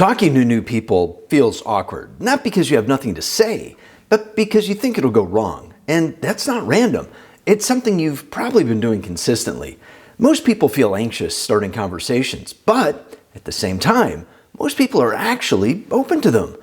Talking to new people feels awkward, not because you have nothing to say, but because you think it'll go wrong. And that's not random. It's something you've probably been doing consistently. Most people feel anxious starting conversations, but at the same time, most people are actually open to them.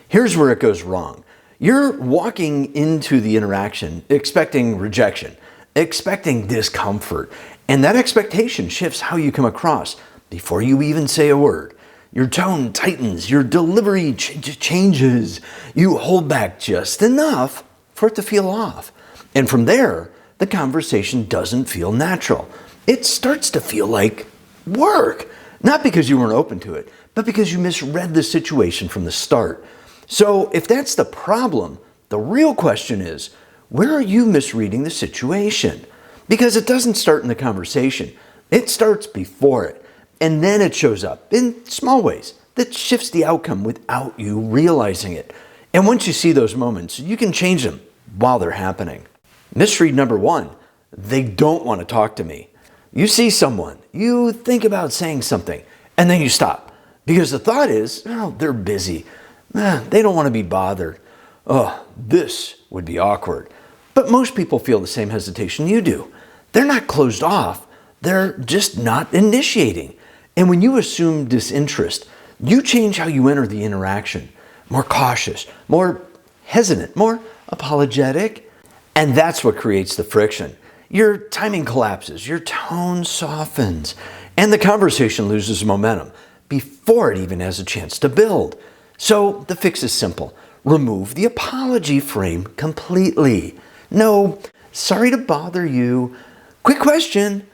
Here's where it goes wrong. You're walking into the interaction expecting rejection, expecting discomfort, and that expectation shifts how you come across before you even say a word. Your tone tightens, your delivery changes, you hold back just enough for it to feel off. And from there, the conversation doesn't feel natural. It starts to feel like work, not because you weren't open to it, but because you misread the situation from the start. So if that's the problem, the real question is, where are you misreading the situation? Because it doesn't start in the conversation. It starts before it. And then it shows up in small ways that shifts the outcome without you realizing it. And once you see those moments, you can change them while they're happening. Misread number 1, they don't want to talk to me. You see someone, you think about saying something, and then you stop. Because the thought is, oh, they're busy. They don't want to be bothered. Oh, this would be awkward. But most people feel the same hesitation you do. They're not closed off. They're just not initiating. And when you assume disinterest, you change how you enter the interaction. More cautious, more hesitant, more apologetic. And that's what creates the friction. Your timing collapses, your tone softens, and the conversation loses momentum before it even has a chance to build. So the fix is simple. Remove the apology frame completely. No, sorry to bother you. Quick question.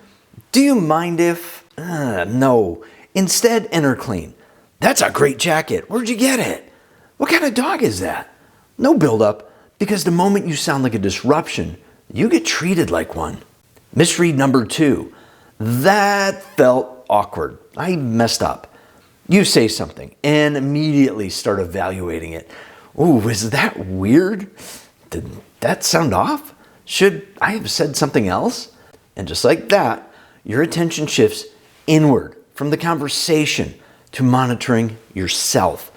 Do you mind if... No. Instead, enter clean. That's a great jacket. Where'd you get it? What kind of dog is that? No build-up, because the moment you sound like a disruption, you get treated like one. Misread number 2. That felt awkward. I messed up. You say something and immediately start evaluating it. Ooh, is that weird? Did that sound off? Should I have said something else? And just like that, your attention shifts inward from the conversation to monitoring yourself.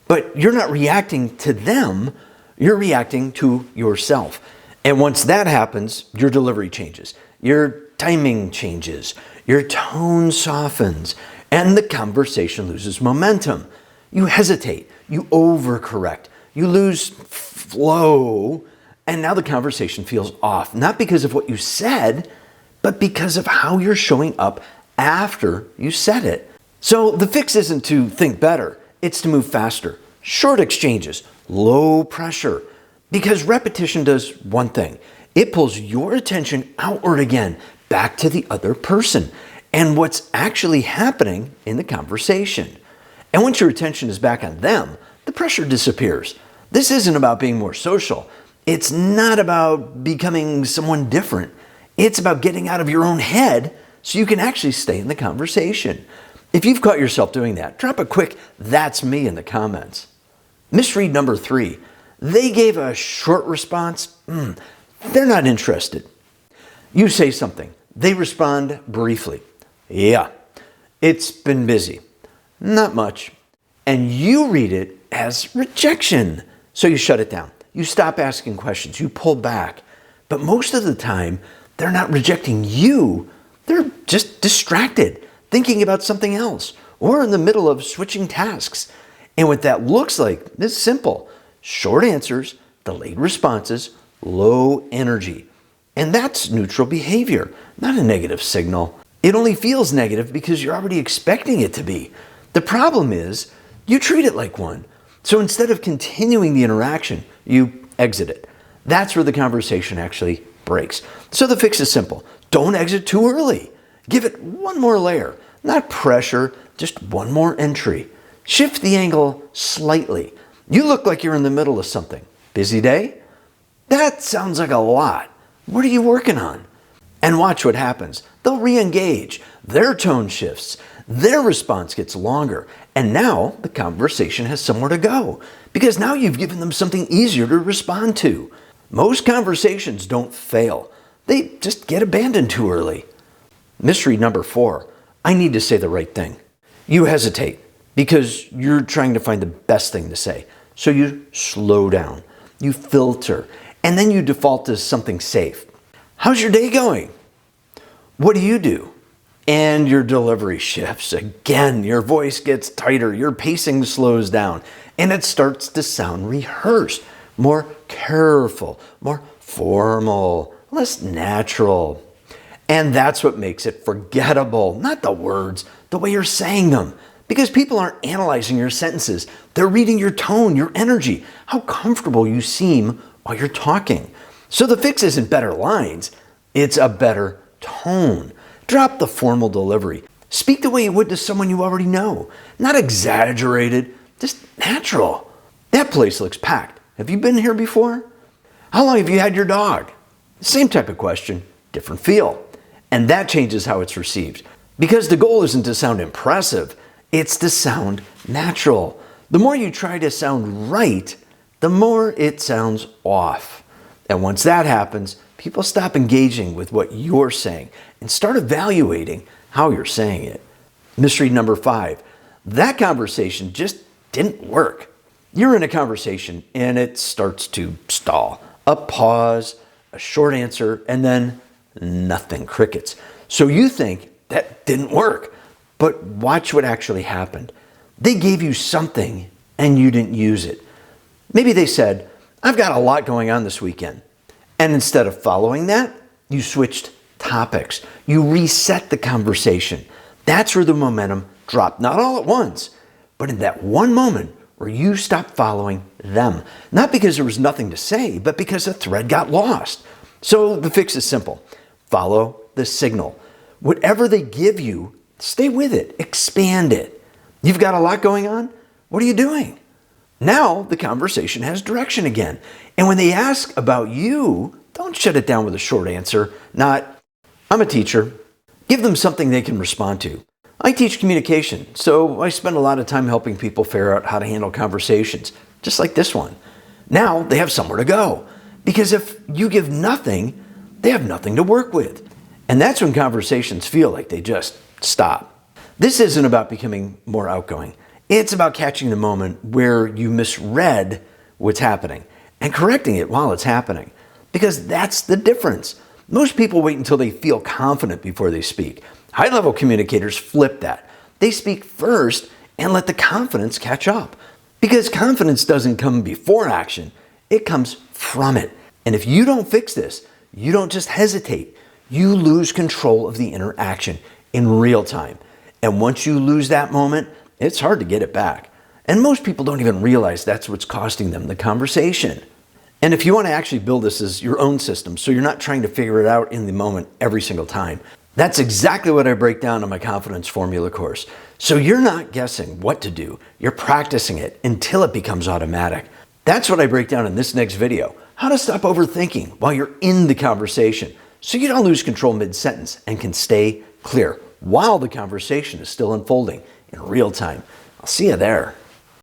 But you're not reacting to them, you're reacting to yourself. And once that happens, your delivery changes, your timing changes, your tone softens, and the conversation loses momentum. You hesitate, you overcorrect, you lose flow, and now the conversation feels off, not because of what you said, but because of how you're showing up after you said it. So the fix isn't to think better, it's to move faster. Short exchanges, low pressure, because repetition does one thing. It pulls your attention outward again, back to the other person, and what's actually happening in the conversation. And once your attention is back on them, the pressure disappears. This isn't about being more social. It's not about becoming someone different. It's about getting out of your own head so you can actually stay in the conversation. If you've caught yourself doing that, drop a quick "that's me" in the comments. Misread number 3. They gave a short response. They're not interested. You say something. They respond briefly. Yeah, it's been busy. Not much. And you read it as rejection. So you shut it down. You stop asking questions. You pull back. But most of the time, they're not rejecting you. They're just distracted, thinking about something else, or in the middle of switching tasks. And what that looks like is simple. Short answers, delayed responses, low energy. And that's neutral behavior, not a negative signal. It only feels negative because you're already expecting it to be. The problem is, you treat it like one. So instead of continuing the interaction, you exit it. That's where the conversation actually breaks. So the fix is simple. Don't exit too early. Give it one more layer. Not pressure, just one more entry. Shift the angle slightly. You look like you're in the middle of something. Busy day? That sounds like a lot. What are you working on? And watch what happens. They'll re-engage. Their tone shifts. Their response gets longer. And now the conversation has somewhere to go. Because now you've given them something easier to respond to. Most conversations don't fail. They just get abandoned too early. Misread number 4. I need to say the right thing. You hesitate because you're trying to find the best thing to say. So you slow down, you filter, and then you default to something safe. How's your day going? What do you do? And your delivery shifts. Again, your voice gets tighter, your pacing slows down, and it starts to sound rehearsed, more careful, more formal, less natural. And that's what makes it forgettable, not the words, the way you're saying them. Because people aren't analyzing your sentences. They're reading your tone, your energy, how comfortable you seem while you're talking. So the fix isn't better lines, it's a better tone. Drop the formal delivery. Speak the way you would to someone you already know. Not exaggerated, just natural. That place looks packed. Have you been here before? How long have you had your dog? Same type of question, different feel. And that changes how it's received. Because the goal isn't to sound impressive, it's to sound natural. The more you try to sound right, the more it sounds off. And once that happens, people stop engaging with what you're saying and start evaluating how you're saying it. Misread number 5. That conversation just didn't work. You're in a conversation and it starts to stall. A pause, a short answer, and then nothing, crickets. So you think that didn't work, but watch what actually happened. They gave you something and you didn't use it. Maybe they said, I've got a lot going on this weekend. And instead of following that, you switched topics. You reset the conversation. That's where the momentum dropped. Not all at once, but in that one moment where you stopped following them. Not because there was nothing to say, but because the thread got lost. So the fix is simple. Follow the signal. Whatever they give you, stay with it. Expand it. You've got a lot going on? What are you doing? Now the conversation has direction again. And when they ask about you, don't shut it down with a short answer. Not, I'm a teacher. Give them something they can respond to. I teach communication, so I spend a lot of time helping people figure out how to handle conversations, just like this one. Now they have somewhere to go. Because if you give nothing, they have nothing to work with. And that's when conversations feel like they just stop. This isn't about becoming more outgoing. It's about catching the moment where you misread what's happening and correcting it while it's happening. Because that's the difference. Most people wait until they feel confident before they speak. High-level communicators flip that. They speak first and let the confidence catch up. Because confidence doesn't come before action, it comes from it. And if you don't fix this, you don't just hesitate, you lose control of the interaction in real time. And once you lose that moment, it's hard to get it back. And most people don't even realize that's what's costing them the conversation. And if you want to actually build this as your own system, so you're not trying to figure it out in the moment every single time, that's exactly what I break down in my Confidence Formula course. So you're not guessing what to do, you're practicing it until it becomes automatic. That's what I break down in this next video. How to stop overthinking while you're in the conversation so you don't lose control mid-sentence and can stay clear while the conversation is still unfolding in real time. I'll see you there.